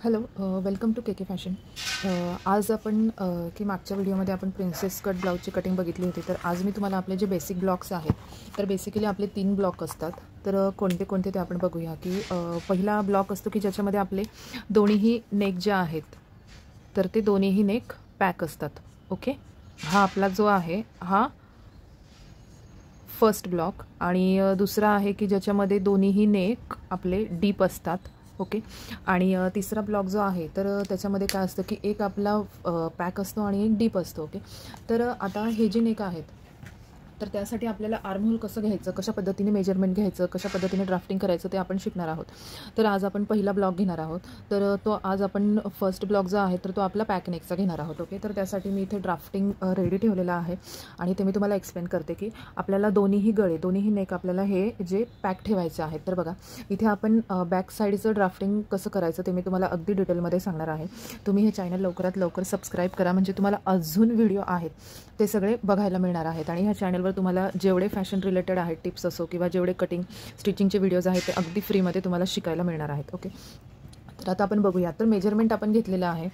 Hello, welcome to K fashion. आज आपण की मागच्या व्हिडिओमध्ये आपण प्रिन्सेस कट ब्लाऊजची कटिंग बघितली होती. तर आज मी तुम्हाला आपले जे बेसिक ब्लॉक्स आहेत तर बेसिकली आपले 3 ब्लॉक असतात. तर कोणते कोणते ते आपण बघूया. की पहिला ब्लॉक असतो की ज्याच्यामध्ये आपले दोन्हीही नेक जे आहेत तर ते दोन्हीही नेक पॅक असतात. ओके, हा आपला जो आहे हा फर्स्ट ब्लॉक. आणि दुसरा आहे की ज्याच्यामध्ये दोन्हीही नेक आपले डीप असतात. ओके, आणि तिसरा ब्लॉक जो आहे तर त्याच्यामध्ये काय असतं की एक आपला पॅक असतो आणि एक डीप असतो. ओके, तर आता हे जे नेक आहेत तर त्यासाठी आपल्याला आर्महोल कसं घ्यायचं, कशा पद्धतीने मेजरमेंट घ्यायचं, कशा पद्धतीने ड्राफ्टिंग करायचं ते आपण शिकणार आहोत. तर आज आपण पहिला ब्लॉक घेणार आहोत. तर तो आज आपण फर्स्ट ब्लॉक जो आहे तर तो आपला पॅक नेकचा घेणार आहोत. ओके, तर त्यासाठी मी इथे ड्राफ्टिंग रेडी ठेवलेला आहे आणि ते मी तुम्हाला एक्सप्लेन करते की आपल्याला दोन्हीही गळे दोन्हीही नेक आपल्याला हे जे पॅक ठेवायचे आहेत. तर बघा, इथे आपण बॅक साईडचं ड्राफ्टिंग कसं करायचं ते मी तुम्हाला अगदी डिटेलमध्ये सांगणार आहे. तुम्ही हे चॅनल लवकरात लवकर सबस्क्राईब करा, म्हणजे तुम्हाला अजून व्हिडिओ आहेत ते सगळे बघायला मिळणार आहेत. आणि ह्या चॅनलवर तुम्हाला जेवढे फॅशन रिलेटेड आहेत टिप्स असो किंवा जेवढे कटिंग स्टिचिंगचे व्हिडिओज आहेत ते अगदी फ्रीमध्ये तुम्हाला शिकायला मिळणार आहेत. ओके, तर आता आपण बघूया. तर मेजरमेंट आपण घेतलेलं आहे.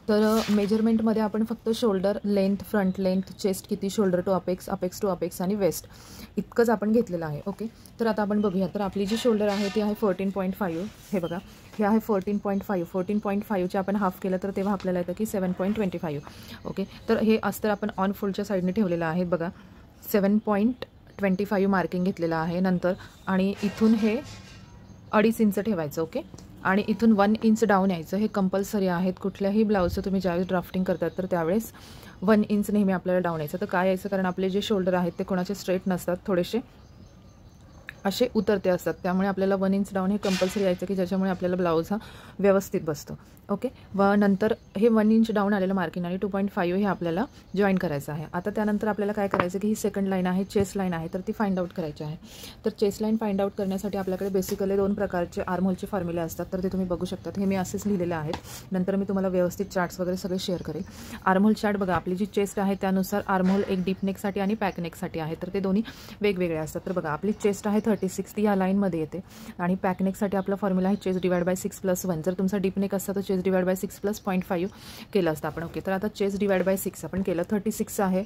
तर मेजरमेंटमध्ये आपण फक्त shoulder length, front length, chest किती, shoulder to apex, apex to apex आणि वेस्ट इतकंच आपण घेतलेलं आहे. ओके, तर आता आपण बघूया. तर आपली जी शोल्डर आहे ती आहे 14.5. हे बघा, हे आहे 14.5. 14.5चे आपण हाफ केलं तर तेव्हा आपल्याला येतं की 7.25. ओके, तर हे अस्तर आपण ऑन फोल्डच्या साईडने ठेवलेलं आहे. बघा, 7.25 मार्किंग घेतलेलं आहे नंतर. आणि इथून हे 2.5 इंच ठेवायचं. ओके, आणि इथून 1 इंच डाऊन यायचं. हे कंपल्सरी आहेत. कुठल्याही ब्लाऊजचं तुम्ही ज्यावेळेस ड्राफ्टिंग करतात तर त्यावेळेस 1 इंच नेहमी आपल्याला डाऊन यायचं. तर काय यायचं, कारण आपले जे शोल्डर आहेत ते कोणाचे स्ट्रेट नसतात, थोडेसे असे उतरते असतात. त्यामुळे आपल्याला 1 इंच डाऊन हे कंपल्सरी यायचं की ज्याच्यामुळे आपल्याला ब्लाऊज हा व्यवस्थित बसतो. ओके, व नंतर हे 1 इंच डाऊन आलेलं मार्किंग आणि 2.5 हे आपल्याला जॉईन करायचं आहे. आता त्यानंतर आपल्याला काय करायचं की ही सेकंड लाईन आहे, चेस्ट लाईन आहे, तर ती फाइंड आउट करायची आहे. तर चेस्ट लाईन फाइंड आउट करण्यासाठी आपल्याकडे बेसिकली 2 प्रकारचे आर्महोलचे फॉर्म्युले असतात. तर ते तुम्ही बघू शकतात. हे मी असेच लिहिलेले आहेत. नंतर मी तुम्हाला व्यवस्थित चार्ट्स वगैरे सगळे शेअर करेल. आर्महोल चार्ट बघा, आपली जी चेस्ट आहे त्यानुसार आर्महोल एक डीप नेकसाठी आणि पॅक नेकसाठी आहे. तर ते दोन्ही वेगवेगळे असतात. तर बघा, आपली चेस्ट आहे 36, ती या लाईनमध्ये येते. आणि पॅक नेकसाठी आपला फॉर्म्युला आहे चेस्ट डिवाइड बाय 6+1. जर तुमचा डीप नेक असता तर चेस्ट डिवाइड बाय 6+0.5 केलं असतं आपण. ओके, तर आता चेस्ट डिवाइड बाय 6 आपण केलं. 36 आहे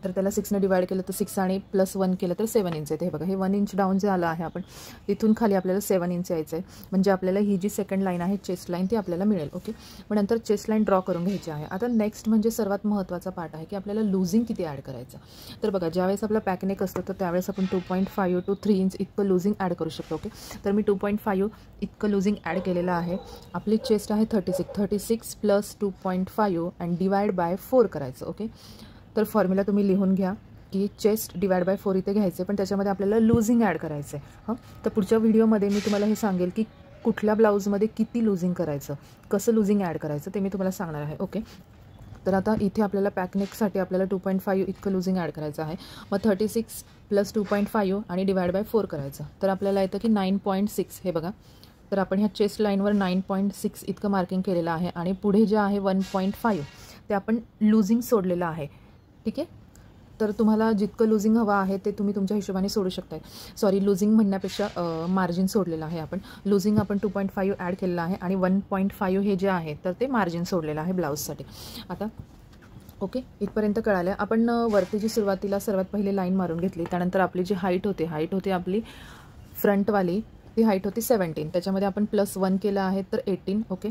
तर त्याला 6ने डिवाइड केलं तर 6 आणि +1 केलं तर 7 इंच येते. हे बघा, हे 1 इंच डाऊन जे आलं आहे आपण तिथून खाली आपल्याला 7 इंच यायचं आहे. म्हणजे आपल्याला ही जी सेकंड लाईन आहे चेस्ट लाईन ती आपल्याला मिळेल. ओके, मग नंतर चेस्ट लाईन ड्रॉ करून घ्यायची आहे. आता नेक्स्ट म्हणजे सर्वात महत्त्वाचा पार्ट आहे की आपल्याला लूजिंग किती ॲड करायचं. तर बघा, ज्यावेळेस आपला पॅकनेक असतो तर त्यावेळेस आपण 2.5 to 3 इंच इतकं लूजिंग ॲड करू शकतो. ओके, तर मी 2.5 इतकं लूजिंग ॲड केलेलं आहे. आपली चेस्ट आहे 36 + 2.5 आणि डिवाइड बाय 4 करायचं. ओके, तर फॉर्म्युला तुम्ही लिहून घ्या की चेस्ट डिवाइड बाय 4 इथे घ्यायचे, पण त्याच्यामध्ये आपल्याला लूजिंग ॲड करायचं आहे. हां, तर पुढच्या व्हिडिओमध्ये मी तुम्हाला हे सांगेल की कुठल्या ब्लाऊजमध्ये किती लूजिंग करायचं, कसं लूजिंग ॲड करायचं ते मी तुम्हाला सांगणार आहे. ओके, तर आता इथे आपल्याला पॅकनेकसाठी आपल्याला 2.5 इतकं लूजिंग ॲड करायचं आहे. मग 36 + 2.5 आणि डिवाइड बाय 4 करायचं. तर आपल्याला येतं की 9.6. हे बघा, तर आपण ह्या चेस्ट लाईनवर 9.6 इतकं मार्किंग केलेलं आहे. आणि पुढे जे आहे 1.5 ते आपण लूजिंग सोडलेलं आहे. ठीक आहे, तर तुम्हाला जितकं लूजिंग हवं आहे ते तुम्ही तुमच्या हिशोबाने सोडू शकताय. सॉरी, लूजिंग म्हणण्यापेक्षा मार्जिन सोडलेलं आहे आपण. लूजिंग आपण 2.5 ॲड केलेलं आहे आणि 1.5 हे जे आहे तर ते मार्जिन सोडलेलं आहे ब्लाऊजसाठी. आता ओके, इथपर्यंत कळालं. आपण वरती जी सुरुवातीला सर्वात पहिले लाईन मारून घेतली, त्यानंतर आपली जी हाईट होते आपली फ्रंटवाली, ती हाईट होती 17. त्याच्यामध्ये आपण +1 केलं आहे तर 18. ओके,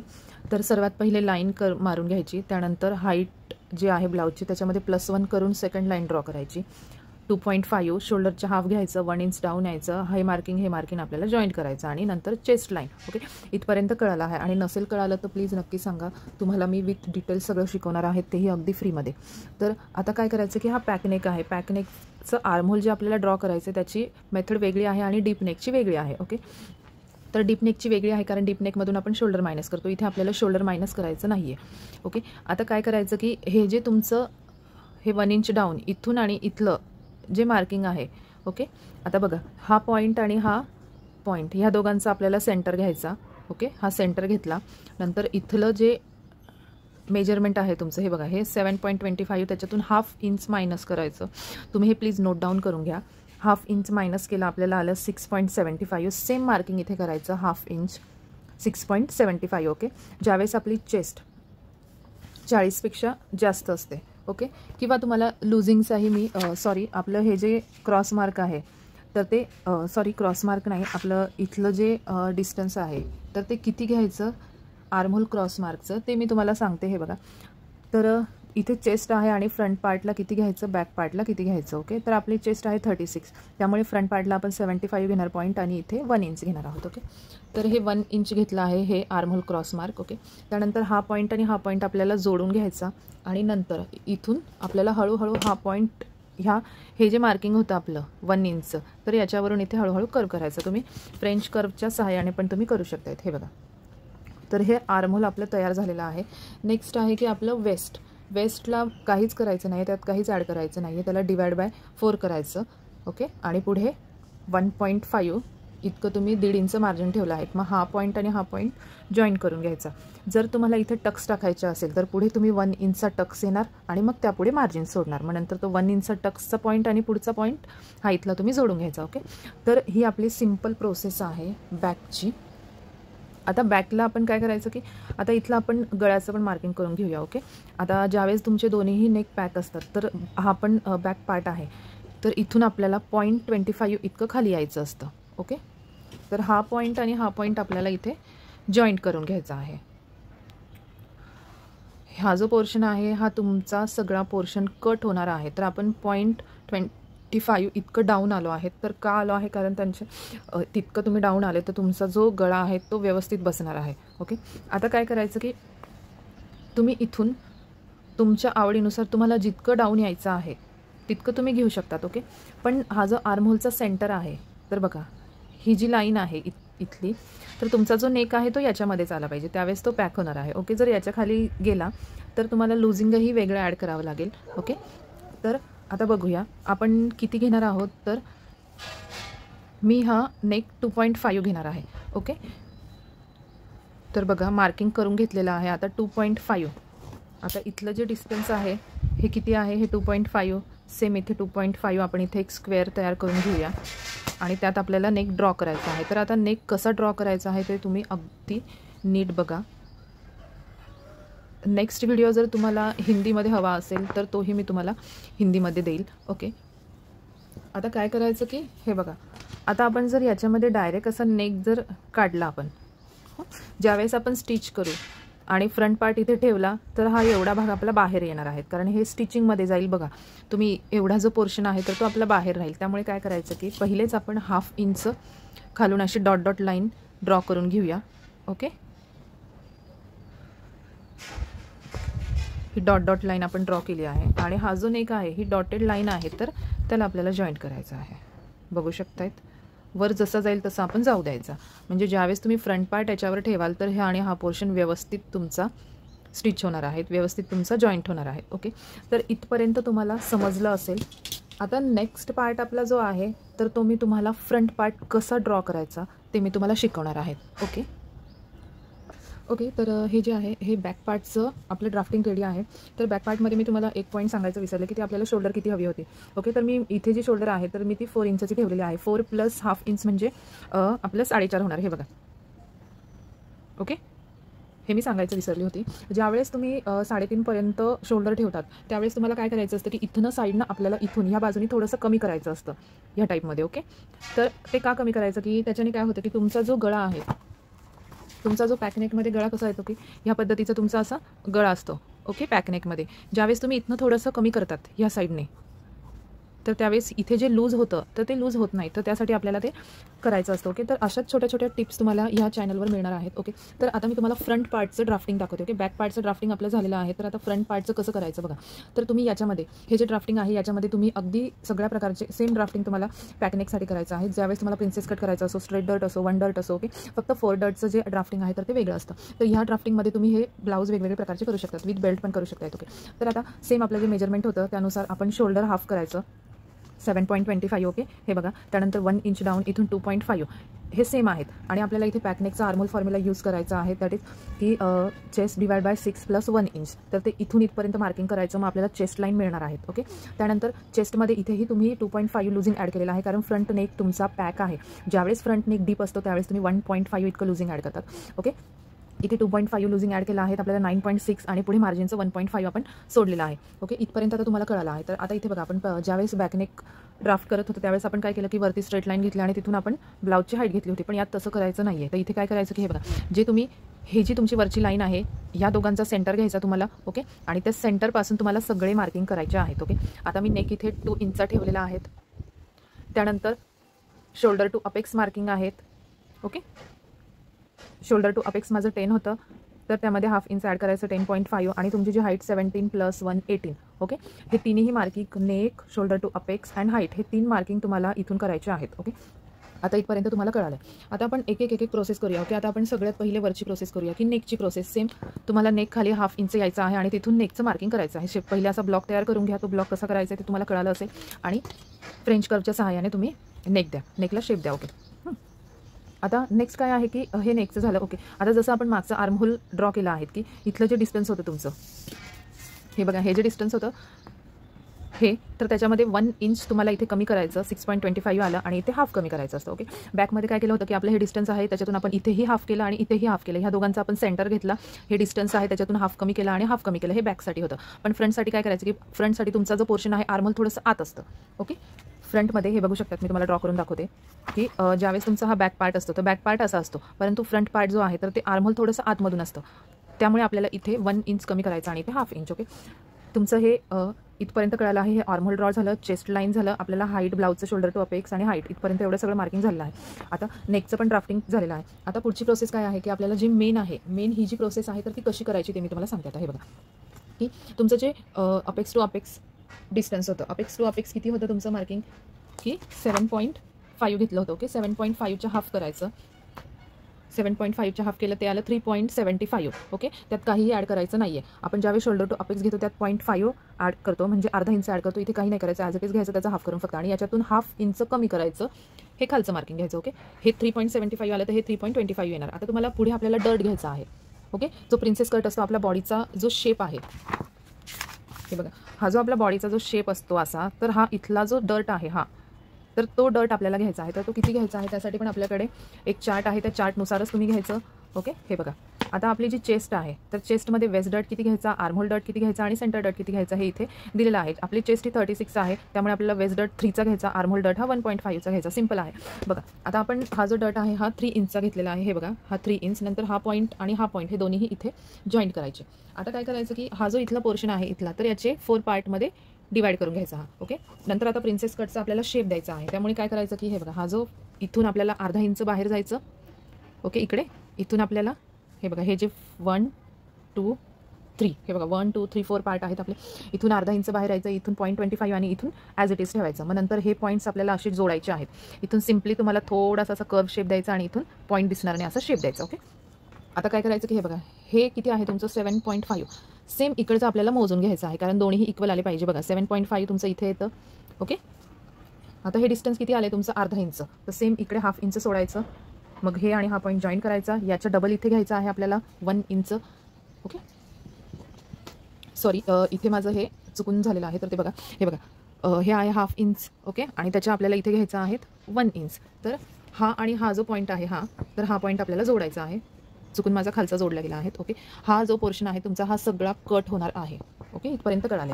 तर सर्वात पहिले लाईन मारून घ्यायची. त्यानंतर हाईट जी आहे ब्लाऊजची त्याच्यामध्ये +1 करून सेकंड लाईन ड्रॉ करायची. 2.5 शोल्डरच्या हाफ घ्यायचं, 1 इंच डाऊन यायचं. हे मार्किंग आपल्याला जॉईन करायचं आणि नंतर चेस्ट लाईन. ओके, इथपर्यंत कळालं आहे. आणि नसेल कळालं तर प्लीज नक्की सांगा. तुम्हाला मी विथ डिटेल सगळं शिकवणार आहे, तेही अगदी फ्रीमध्ये. तर आता काय करायचं की हा पॅकनेक आहे. पॅकनेकचं आर्महोल जे आपल्याला ड्रॉ करायचं त्याची मेथड वेगळी आहे आणि डीप नेकची वेगळी आहे. ओके, तर डीप नेकची वेगळी आहे कारण डीप नेकमधून आपण शोल्डर मायनस करतो. इथे आपल्याला शोल्डर मायनस करायचं नाही आहे. ओके, आता काय करायचं की हे जे तुमचं हे 1 इंच डाऊन इथून आणि इथलं जे मार्किंग आहे. ओके, आता बघा, हा पॉईंट आणि हा पॉईंट ह्या दोघांचा आपल्याला सेंटर घ्यायचा. ओके, हा सेंटर घेतला. नंतर इथलं जे मेजरमेंट आहे तुमचं, हे बघा, हे 7.25, त्याच्यातून ½ इंच मायनस करायचं. तुम्ही हे प्लीज नोट डाऊन करून घ्या. ½ इंच मायनस केलं आपल्याला आलं 6.75. सेम मार्किंग इथे करायचं ½ इंच. 6.75 ओके. ज्यावेळेस आपली चेस्ट 40पेक्षा जास्त असते ओके, किंवा तुम्हाला लुझिंगचाही मी सॉरी आपलं हे जे क्रॉस मार्क आहे तर ते सॉरी क्रॉस मार्क नाही, आपलं इथलं जे डिस्टन्स आहे तर ते किती घ्यायचं आर्महोल क्रॉस मार्कचं ते मी तुम्हाला सांगते. हे बघा, तर इथे चेस्ट आहे आणि फ्रंट पार्टला किती घ्यायचं, बॅक पार्टला किती घ्यायचं ओके. तर आपली चेस्ट आहे 36, त्यामुळे फ्रंट पार्टला आपण 75 घेणार पॉईंट आणि इथे 1 इंच घेणार आहोत ओके. तर हे 1 इंच घेतलं आहे हे आर्महोल क्रॉस मार्क ओके. त्यानंतर हा पॉईंट आणि हा पॉईंट आपल्याला जोडून घ्यायचा आणि नंतर इथून आपल्याला हळूहळू हा पॉईंट हे जे मार्किंग होतं आपलं 1 इंच, तर याच्यावरून इथे हळूहळू कर्व करायचं. तुम्ही फ्रेंच कर्वच्या सहाय्याने पण तुम्ही करू शकता. हे बघा, तर हे आर्महोल आपलं तयार झालेलं आहे. नेक्स्ट आहे की आपलं वेस्टला काहीच करायचं नाही, त्यात काहीच ॲड करायचं नाही आहे, त्याला डिवाइड बाय 4 करायचं ओके. आणि पुढे 1.5 इतकं तुम्ही 1.5 इंच मार्जिन ठेवलं आहे. मग हा पॉईंट आणि हा पॉईंट जॉईन करून घ्यायचा. जर तुम्हाला इथे टक्स टाकायचे असेल तर पुढे तुम्ही 1 इंचचा टक्स येणार आणि मग त्यापुढे मार्जिन सोडणार. मग नंतर तो 1 इंचचा टक्सचा पॉईंट आणि पुढचा पॉईंट हा इथला तुम्ही जोडून घ्यायचा ओके. तर ही आपली सिम्पल प्रोसेस आहे बॅकची. आता बॅकला आपण काय करायचं की आता इथलं आपण गळ्याचं पण मार्किंग करून घेऊया ओके. आता ज्यावेळेस तुमचे दोन्हीही नेक पॅक असतात तर हा पण बॅक पार्ट आहे, तर इथून आपल्याला 0.25 इतकं खाली यायचं असतं ओके. तर हा पॉईंट आणि हा पॉईंट आपल्याला इथे जॉईंट करून घ्यायचा आहे. हा जो पोर्शन आहे हा तुमचा सगळा पोर्शन कट होणार आहे. तर आपण 0.25 इतकं डाऊन आलो आहे. तर का आलो आहे, कारण त्यांच्या तितकं तुम्ही डाऊन आले तर तुमचा जो गळा आहे तो व्यवस्थित बसणार आहे ओके. आता काय करायचं की तुम्ही इथून तुमच्या आवडीनुसार तुम्हाला जितकं डाऊन यायचं आहे तितकं तुम्ही घेऊ शकतात ओके. पण हा जो आर्महोलचा सेंटर आहे तर बघा, ही जी लाईन आहे इथली, तर तुमचा जो नेक आहे तो याच्यामध्येच आला पाहिजे, त्यावेळेस तो पॅक होणार आहे ओके. जर याच्या खाली गेला तर तुम्हाला लुझिंगही वेगळं ॲड करावं लागेल ओके. तर आता बघूया आपण किती घेणार आहोत. तर मी हा नेक 2.5 घेणार आहे ओके. तर बघा, मार्किंग करून घेतलेलं आहे आता 2.5. आता इथलं जे डिस्टन्स आहे हे किती आहे, हे 2.5. सेम इथे 2.5 आपण इथे एक स्क्वेअर तयार करून घेऊया आणि त्यात आपल्याला नेक ड्रॉ करायचा आहे. तर आता नेक कसा ड्रॉ करायचा आहे ते तुम्ही अगदी नीट बघा. नेक्स्ट व्हिडिओ जर तुम्हाला हिंदीमध्ये हवा असेल तर तोही मी तुम्हाला हिंदीमध्ये देईल ओके. आता काय करायचं की हे बघा, आता आपण जर याच्यामध्ये डायरेक्ट असा नेक जर काढला आपण, ज्यावेळेस आपण स्टिच करू आणि फ्रंट पार्ट इथे ठेवला तर हा एवढा भाग आपला बाहेर येणार आहे, कारण हे स्टिचिंगमध्ये जाईल. बघा तुम्ही, एवढा जो पोर्शन आहे तर तो आपला बाहेर राहील. त्यामुळे काय करायचं की पहिलेच आपण 1/2 इंच खालून अशी डॉट डॉट लाईन ड्रॉ करून घेऊया ओके. ही डॉट डॉट लाईन आपण ड्रॉ केली आहे आणि हा जो नेक आहे ही डॉटेड लाईन आहे, तर त्याला आपल्याला जॉईंट करायचं आहे. बघू शकतायत, वर जसा जाईल तसा आपण जाऊ द्यायचा. म्हणजे ज्यावेळेस तुम्ही फ्रंट पार्ट याच्यावर ठेवाल तर हे आणि हा पोर्शन व्यवस्थित तुमचा स्टिच होणार आहे, व्यवस्थित तुमचा जॉईंट होणार आहे ओके. तर इथपर्यंत तुम्हाला समजलं असेल. आता नेक्स्ट पार्ट आपला जो आहे तर तो मी तुम्हाला फ्रंट पार्ट कसा ड्रॉ करायचा ते मी तुम्हाला शिकवणार आहे ओके. ओके, तर हे जे आहे हे बॅक पार्टचं आपलं ड्राफ्टिंग रेडी आहे. तर बॅक पार्टमध्ये मी तुम्हाला एक पॉईंट सांगायचं विसरले की ते आपल्याला शोल्डर किती हवी होती ओके. तर मी इथे जी शोल्डर आहे तर मी ती 4 इंचची ठेवलेली आहे. 4 + 1/2 इंच म्हणजे आपलं 4.5 होणार. हे बघा ओके, हे मी सांगायचं विसरली होती. ज्यावेळेस तुम्ही 3.5पर्यंत शोल्डर ठेवतात त्यावेळेस तुम्हाला काय करायचं असतं की इथनं साईडनं आपल्याला इथून ह्या बाजूनी थोडंसं कमी करायचं असतं ह्या टाईपमध्ये ओके. तर ते का कमी करायचं की त्याच्याने काय होतं की तुमचा जो गळा आहे, तुमचा जो पॅकनेकमध्ये गळा कसा येतो की ह्या पद्धतीचा तुमचा असा गळा असतो ओके पॅकनेकमध्ये. ज्यावेळेस तुम्ही इथनं थोडंसं कमी करतात ह्या साईडने तर त्यावेळेस इथे जे लूज होतं तर ते लूज होत नाही, तर त्यासाठी आपल्याला ते करायचं असतं ओके. तर अशाच छोट्या छोट्या टिप्स तुम्हाला ह्या चॅनलवर मिळणार आहेत ओके. तर आता मी तुम्हाला फ्रंट पार्टचं ड्राफ्टिंग दाखवते ओके. बॅक पार्टचं ड्राफ्टिंग आपलं झालेलं आहे, तर आता फ्रंट पार्टचं कसं करायचं बघा. तर तुम्ही याच्यामध्ये हे जे ड्राफ्टिंग आहे याच्यामध्ये तुम्ही अगदी सगळ्या प्रकारचे सेम ड्राफ्टिंग तुम्हाला पॅकनेकसाठी करायचं आहे. ज्यावेळेस तुम्हाला प्रिन्सेस कट करायचं असो, स्ट्रेट डर्ट असो, 1 डर्ट असो ओके, फक्त 4 डर्टचं जे ड्राफ्टिंग आहे तर ते वेगळं असतं. तर ह्या ड्राफ्टिंगमध्ये तुम्ही हे ब्लाऊज वेगवेगळे प्रकारचे करू शकतात, विथ बेल्ट पण करू शकतात ओके. तर आता सेम आपलं जे मेजरमेंट होतं त्यानुसार आपण शोल्डर हाफ करायचं 7.25 ओके. हे बघा, त्यानंतर 1 इंच डाऊन इथून 2.5 हे सेम आहेत. आणि आपल्याला इथे पॅकनेकचा आर्महोल फॉर्म्युला यूज करायचा आहे. दॅट इज की चेस्ट डिवाइड बाय 6 + 1 इंच. तर ते इथून इथपर्यंत मार्किंग करायचं, मग आपल्याला चेस्ट लाईन मिळणार आहेत. ओके. त्यानंतर चेस्टमध्ये इथेही तुम्ही 2.5 लुझिंग ॲड केलेलं आहे, कारण फ्रंट नेक तुमचा पॅक आहे. ज्यावेळेस फ्रंट नेक डीप असतो त्यावेळेस तुम्ही 1.5 इतकं लुझिंग ॲड करतात. ओके. इथे 2.5 लुझिंग ॲड केलं आहे, आपल्याला 9.6 आणि पुढे मार्जिनचं 1.5 आपण सोडलेलं आहे. ओके. इथपर्यंत आता तुम्हाला कळालं आहे. तर आता इथे बघा, आपण ज्यावेळेस बॅकनेक ड्राफ्ट करत होतो त्यावेळेस आपण काय केलं की वरती स्ट्रेट लाईन घेतली आणि तिथून आपण ब्लाउजची हाईट घेतली होती. पण यात तसं करायचं नाही आहे. तर इथे काय करायचं की हे बघा, जे तुम्ही हे जी तुमची वरची लाईन आहे या दोघांचा सेंटर घ्यायचा तुम्हाला. ओके. आणि त्या सेंटरपासून तुम्हाला सगळे मार्किंग करायचे आहेत. ओके. आता मी नेक इथे 2 इंचचा ठेवलेला आहे. त्यानंतर शोल्डर टू अपेक्स मार्किंग आहेत. ओके. शोल्डर टू अपेक्स माझं 10 होतं, तर त्यामध्ये हाफ इंच ॲड करायचं 10.5 आणि तुमची जी हाईट 17 + 1 18. ओके. हे तिन्ही marking neck, shoulder to apex and height हे 3 मार्किंग तुम्हाला इथून करायचे आहेत. ओके. आता इथपर्यंत तुम्हाला कळालं. आता आपण एक एक प्रोसेस करूया. ओके. आता आपण सगळ्यात पहिले वरची प्रोसेस करूया की नेकची प्रोसेस. सेम तुम्हाला नेक खाली हाफ इंच यायचं आहे आणि तिथून नेकचं मार्किंग करायचं आहे. पहिले असा ब्लॉक तयार करून घ्या. तो ब्लॉक कसा करायचा आहे ते तुम्हाला कळालं असेल. आणि फ्रेंच कर्वच्या सहाय्याने तुम्ही नेक द्या, नेकला शेप द्या. ओके. आता नेक्स्ट काय आहे की हे नेकचं झालं. ओके. आता जसं आपण मागचं आर्महोल ड्रॉ केलं आहे की इथलं जे डिस्टन्स होतं तुमचं, हे बघा, हे जे डिस्टन्स होतं हे, तर त्याच्यामध्ये 1 इंच तुम्हाला इथे कमी करायचं, 6.25 आलं आणि इथे हाफ कमी करायचं असतं. ओके. बॅकमध्ये काय केलं होतं की आपलं हे डिस्टन्स आहे त्याच्यातून आपण इथेही हाफ केलं आणि इथेही हाफ केलं. ह्या दोघांचा आपण सेंटर घेतला, हे डिस्टन्स आहे त्याच्यातून हाफ कमी केलं आणि हाफ कमी केलं. हे बॅकसाठी होतं. पण फ्रंटसाठी काय करायचं की फ्रंटसाठी तुमचा जो पोर्शन आहे आर्महोल थोडंसं आत असतं. ओके. फ्रंटमध्ये हे बघू शकतात, मी तुम्हाला ड्रॉ करून दाखवते की ज्यावेळेस तुमचा हा बॅक पार्ट असतो तर बॅक पार्ट असा असतो, परंतु फ्रंट पार्ट जो आहे तर ते आर्महोल थोडंसं आतमधून असतं. त्यामुळे आपल्याला इथे 1 इंच कमी करायचं आणि इथे हाफ इंच. ओके. तुमचं हे इथपर्यंत कळालं आहे. हे आर्महोल ड्रॉ झालं, चेस्ट लाईन झालं, आपल्याला हाईट, ब्लाउजचं शोल्डर टू अपेक्स आणि हाईट इथपर्यंत एवढं सगळं मार्किंग झालेलं आहे. आता नेकचं पण ड्राफ्टिंग झालेलं आहे. आता पुढची प्रोसेस काय आहे की आपल्याला जे मेन आहे, मेन ही जी प्रोसेस आहे तर ती कशी करायची ते मी तुम्हाला सांगते. आता हे बघा की तुमचं जे अपेक्स टू अपेक्स डिस्टन्स होतं, अपेक्स टू अपेक्स किती होतं तुमचं मार्किंग की 7.5 घेतलं होतं. ओके. 7.5च्या हाफ करायचं. 7.5च्या हाफ केलं ते आलं 3.75. ओके. त्यात काहीही ॲड करायचं नाही आहे. आपण ज्यावेळी शोल्डर टू अपेक्स घेतो त्यात 0.5 ॲड करतो, म्हणजे अर्धा इंच ॲड करतो. इथे काही नाही करायचं, ॲज इट इज घ्यायचं, त्याचा हाफ करून फक्त, आणि याच्यातून हाफ इंच कमी करायचं, हे खालचं मार्किंग घ्यायचं. ओके. हे 3.75 आलं तर हे 3.25 येणार. आता तुम्हाला पुढे आपल्याला डर्ट घ्यायचा आहे. ओके. जो प्रिन्सेस कट असतो, आपल्या बॉडीचा जो शेप आहे, हे बघा, हा जो आपल्या बॉडीचा जो शेप असतो असा, तर हा इथला जो डर्ट आहे हा, तर तो डर्ट आपल्याला घ्यायचा आहे. तर तो किती घ्यायचा आहे त्यासाठी पण आपल्याकडे एक चार्ट आहे, त्या चार्टनुसारच तुम्ही घ्यायचं. ओके. हे बघा, आता आपली जी चेस्ट आहे तर चेस्टमध्ये वेस्ट डर्ट किती घ्यायचा, आर्महोल डर्ट किती घ्यायचा आणि सेंटर डर्ट किती घ्यायचा हे इथे दिलेलं आहे. आपली चेस्ट ही 36 आहे, त्यामुळे आपल्याला वेस्ट डर्ट 3चा घ्यायचा, आर्महोल डर्ट हा 1.5चा घ्यायचा. सिंपल आहे. बघा, आता आपण हा जो डर्ट आहे हा 3 इंचचा घेतलेला आहे. हे बघा, हा 3 इंच, नंतर हा पॉईंट आणि हा पॉईंट हे दोन्हीही इथे जॉईंट करायचे. आता काय करायचं की हा जो इथला पोर्शन आहे इथला, तर याचे 4 पार्टमध्ये डिवाइड करून घ्यायचा हा. ओके. नंतर आता प्रिन्सेस कटचा आपल्याला शेप द्यायचा आहे, त्यामुळे काय करायचं की हे बघा, हा जो इथून आपल्याला अर्धा इंच बाहेर जायचं. ओके. इकडे इथून आपल्याला हे बघा, हे जे 1 2 3, हे बघा 1 2 3 4 पार्ट आहेत आपले, इथून अर्धा इंच बाहेर यायचं, इथून 0.25 आणि इथून ॲज इट इज ठेवायचं. मग नंतर हे पॉईंट्स आपल्याला असे जोडायचे आहेत. इथून सिम्पली तुम्हाला थोडासा असा कर्व शेप द्यायचा आणि इथून पॉईंट दिसणार नाही असा शेप द्यायचा. ओके. आता काय करायचं की हे बघा, हे किती आहे तुमचं 7.5. सेम इकडचं आपल्याला मोजून घ्यायचं आहे, कारण दोन्हीही इक्वल आले पाहिजे. बघा, 7.5 तुमचं इथे येतं. ओके. आता हे डिस्टन्स किती आले तुमचं, अर्धा इंच, तर सेम इकडे हाफ इंच सोडायचं. मग हे आणि हा पॉईंट जॉईन करायचा, याच्या डबल इथे घ्यायचं आहे आपल्याला 1 इंच. ओके. सॉरी, इथे माझं हे चुकून झालेलं आहे, तर ते बघा, हे बघा, हे आहे हाफ इंच. ओके. आणि त्याच्या आपल्याला इथे घ्यायचं आहेत 1 इंच. तर हा आणि हा जो पॉईंट आहे हा, तर हा पॉईंट आपल्याला जोडायचा आहे. चुकून माझा खालचा जोडला गेला आहे. ओके. हा जो पोर्शन आहे तुमचा हा सगळा कट होणार आहे. ओके. इथपर्यंत कळाले.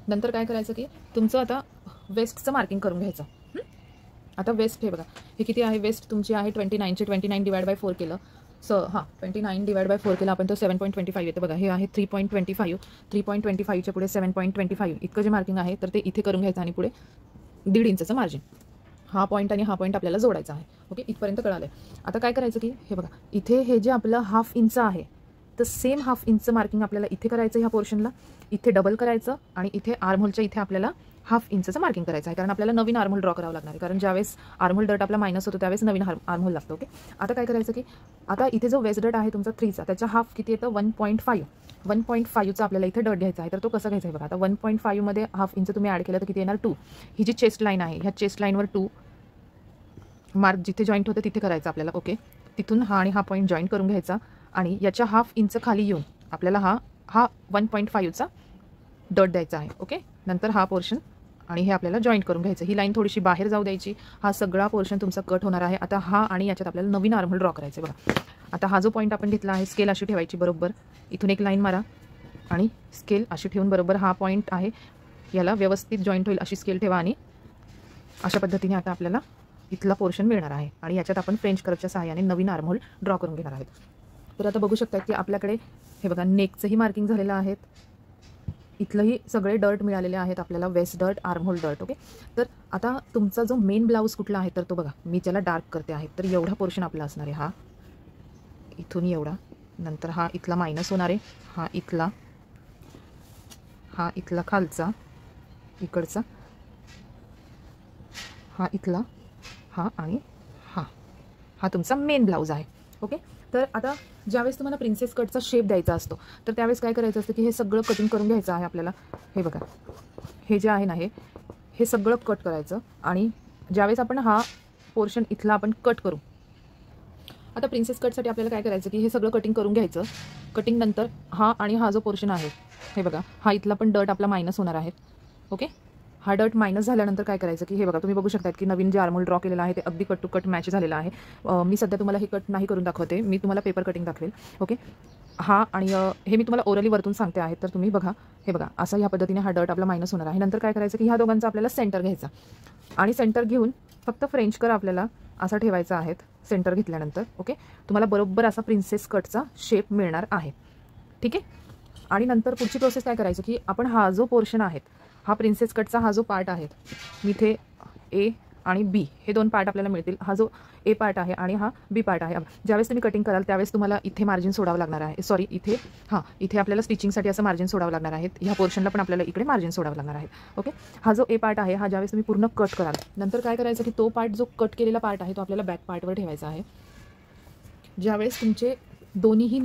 नंतर काय करायचं की तुमचं आता वेस्टचं मार्किंग करून घ्यायचं. आता वेस्ट हे बघा, हे किती आहे, वेस्ट तुमची आहे 29चे 29 डिवाइड बाय 4 केलं, 29 डिवाइड बाय 4 केलं आपण, तर 7.25 येतं. बघा, हे आहे 3.25. 3.25च्या पुढे 7.25 इतकं जे मार्किंग आहे तर ते इथे करून घ्यायचं आणि पुढे 1.5 इंचचं मार्जिन. हा पॉईंट आणि हा पॉईंट आपल्याला जोडायचा आहे. ओके. इथपर्यंत कळालं आहे. आता काय करायचं की हे बघा, इथे हे जे आपलं हाफ इंच आहे तर सेम हाफ इंचचं मार्किंग आपल्याला इथे करायचं. ह्या पोर्शनला इथे डबल करायचं आणि इथे आर्महोलच्या इथे आपल्याला हाफ इंचचं मार्किंग करायचं आहे, कारण आपल्याला नवीन आर्महोल ड्रॉ करावं लागणार आहे, कारण ज्यावेळेस आर्महोल डट आपला मायनस होतो त्यावेळेस नवीन आर्महोल लागतो. ओके, आता काय करायचं की आता इथे जो वेस्ट डट आहे तुमचा 3चा, त्याच्या हाफ किती येतं 1.5चा आपल्याला इथे डट घ्यायचा आहे. तर तो कसा घ्यायचा आहे बघा. आता 1.5 मध्ये हाफ इंच तुम्ही ॲड केलं तर किती येणार 2. ही जी चेस्ट लाईन आहे ह्या चेस्ट लाईनवर 2 मार्क जिथे जॉईंट होतं तिथे करायचं आपल्याला. ओके, तिथून हा आणि हा पॉईंट जॉईन करून घ्यायचा आणि याच्या हाफ इंच खाली येऊन आपल्याला हा 1.5चा डट द्यायचा आहे. ओके, नंतर हा पोर्शन आणि हे आपल्याला जॉईंट करून घ्यायचं. ही लाईन थोडीशी बाहेर जाऊ द्यायची. हा सगळा पोर्शन तुमचा कट होणार आहे. आता हा आणि याच्यात आपल्याला नवीन आर्महोल ड्रॉ करायचं आहे बघा. आता हा जो पॉईंट आपण घेतला आहे स्केल अशी ठेवायची बरोबर, इथून एक लाईन मारा आणि स्केल अशी ठेवून बरोबर हा पॉईंट आहे याला व्यवस्थित जॉईंट होईल अशी स्केल ठेवा आणि अशा पद्धतीने आता आपल्याला इथला पोर्शन मिळणार आहे आणि याच्यात आपण फ्रेंच कर्वच्या सहाय्याने नवीन आर्महोल ड्रॉ करून घेणार आहेत. तर आता बघू शकता की आपल्याकडे हे बघा नेकचंही मार्किंग झालेलं आहे, इथलंही सगळे डर्ट मिळालेले आहेत आपल्याला, waist dart, armhole dart. Okay, तर आता तुमचा जो मेन ब्लाऊज कुठला आहे तर तो बघा मी त्याला डार्क करते आहे. तर एवढा पोर्शन आपला असणार आहे, हा इथून एवढा, नंतर हा इथला मायनस होणार आहे, हा इथला खालचा इकडचा, हा इथला, हा आणि हा तुमचा मेन ब्लाऊज आहे. ओके, तर आता ज्यावेळेस तुम्हाला प्रिन्सेस कटचा शेप द्यायचा असतो तर त्यावेळेस काय करायचं असतं की हे सगळं कटिंग करून घ्यायचं आहे आपल्याला. हे बघा हे जे आहे ना हे सगळं कट करायचं आणि ज्यावेळेस आपण हा पोर्शन इथला आपण कट करू. आता प्रिन्सेस कटसाठी आपल्याला काय करायचं की हे सगळं कटिंग करून घ्यायचं. कटिंग नंतर हा आणि हा जो पोर्शन आहे हे बघा हा इथला पण डट आपला मायनस होणार आहे. ओके, हा डट मायनस झाल्यानंतर काय करायचं की हे बघा तुम्ही बघू शकता की नवीन जे आर्महोल ड्रॉ केलेला आहे ते अगदी कट टू कट मॅच झालेला आहे. मी सध्या तुम्हाला हे कट नाही करून दाखवते, मी तुम्हाला पेपर कटिंग दाखवेल. ओके, हा आणि हे मी तुम्हाला ओरली वरतून सांगते आहे. तर तुम्ही बघा हे बघा असं ह्या पद्धतीने हा डट आपला मायनस होणार आहे. नंतर काय करायचं की ह्या दोघांचा आपल्याला सेंटर घ्यायचा आणि सेंटर घेऊन फक्त फ्रेंच कर आपल्याला असा ठेवायचा आहे. सेंटर घेतल्यानंतर ओके तुम्हाला बरोबर असा प्रिन्सेस कटचा शेप मिळणार आहे. ठीक आहे, आणि नंतर पुढची प्रोसेस काय करायची की आपण हा जो पोर्शन आहे हा प्रिन्सेस कटचा हा जो पार्ट आहे इथे ए आणि बी हे दोन पार्ट आपल्याला मिळतील. हा जो ए पार्ट आहे आणि हा बी पार्ट आहे. ज्यावेळेस तुम्ही कटिंग कराल त्यावेळेस तुम्हाला इथे मार्जिन सोडावं लागणार आहे. सॉरी इथे आपल्याला स्टिचिंगसाठी असं मार्जिन सोडावं लागणार आहे. ह्या पोर्शनला पण आपल्याला इकडे मार्जिन सोडावं लागणार आहे. ओके, हा जो ए पार्ट आहे हा ज्यावेळेस तुम्ही पूर्ण कट कराल नंतर काय करायचं की तो पार्ट जो कट केलेला पार्ट आहे तो आपल्याला बॅक पार्टवर ठेवायचा आहे. ज्यावेळेस तुमचे दोन्हीही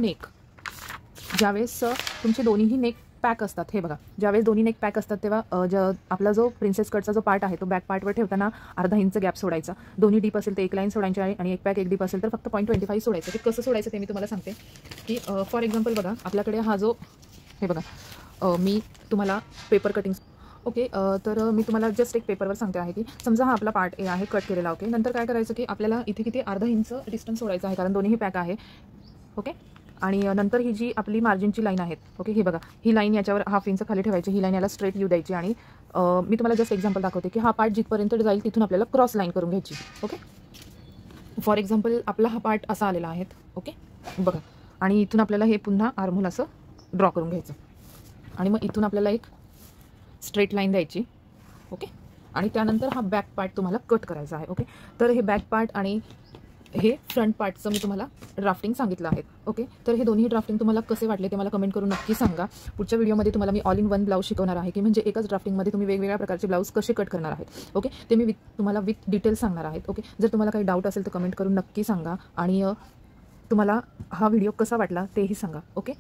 नेक पॅक असतात, हे बघा ज्यावेळेस दोन्ही नेक पॅक असतात तेव्हा आपला जो प्रिन्सेस कटचा जो पार्ट आहे तो बॅक पार्टवर ठेवताना अर्धा इंच गॅप सोडायचा. दोन्ही डीप असेल तर एक लाईन सोडायची आहे आणि एक पॅक एक डीप असेल तर फक्त 0.25 सोडायचं. ते कसं सोडायचं ते मी तुम्हाला सांगते की फॉर एक्झाम्पल बघा आपल्याकडे हा जो हे बघा मी तुम्हाला पेपर कटिंग ओके तर मी तुम्हाला जस्ट एक पेपरवर सांगते आहे की समजा हा आपला पार्ट ए आहे कट केलेला. ओके, नंतर काय करायचं की आपल्याला इथे किती अर्धा इंच डिस्टन्स सोडायचं आहे कारण दोन्ही पॅक आहे. ओके, आणि नंतर ही जी आपली मार्जिनची लाईन आहे ओके हे बघा ही लाईन याच्यावर हाफ इंच खाली ठेवायची, ही लाईन याला स्ट्रेट येऊ द्यायची आणि मी तुम्हाला जस्ट एक्झाम्पल दाखवते की हा पार्ट जिथपर्यंत जाईल तिथून आपल्याला क्रॉस लाईन करून घ्यायची. ओके, फॉर एक्झाम्पल आपला हा पार्ट असा आलेला आहे. ओके बघा, आणि इथून आपल्याला हे पुन्हा आर्महोल असं ड्रॉ करून घ्यायचं आणि मग इथून आपल्याला एक स्ट्रेट लाईन द्यायची. ओके, आणि त्यानंतर हा बॅक पार्ट तुम्हाला कट करायचा आहे. ओके, तर हे बॅक पार्ट आणि हे फ्रंट पार्टचं मी तुम्हाला ड्राफ्टिंग सांगितलं आहे. ओके, तर हे दोन्ही ड्राफ्टिंग तुम्हाला कसे वाटले ते मला कमेंट करून नक्की सांगा. पुढच्या व्हिडिओमध्ये तुम्हाला मी ऑल इन वन ब्लाऊज शिकवणार आहे की म्हणजे एकाच ड्राफ्टिंगमध्ये तुम्ही वेगवेगळ्या प्रकारचे ब्लाऊज कसे कट करणार आहेत. ओके, ते मी तुम्हाला विथ डिटेल्स सांगणार आहेत. ओके, जर तुम्हाला काही डाऊट असेल तर कमेंट करून नक्की सांगा आणि तुम्हाला हा व्हिडिओ कसा वाटला तेही सांगा. ओके,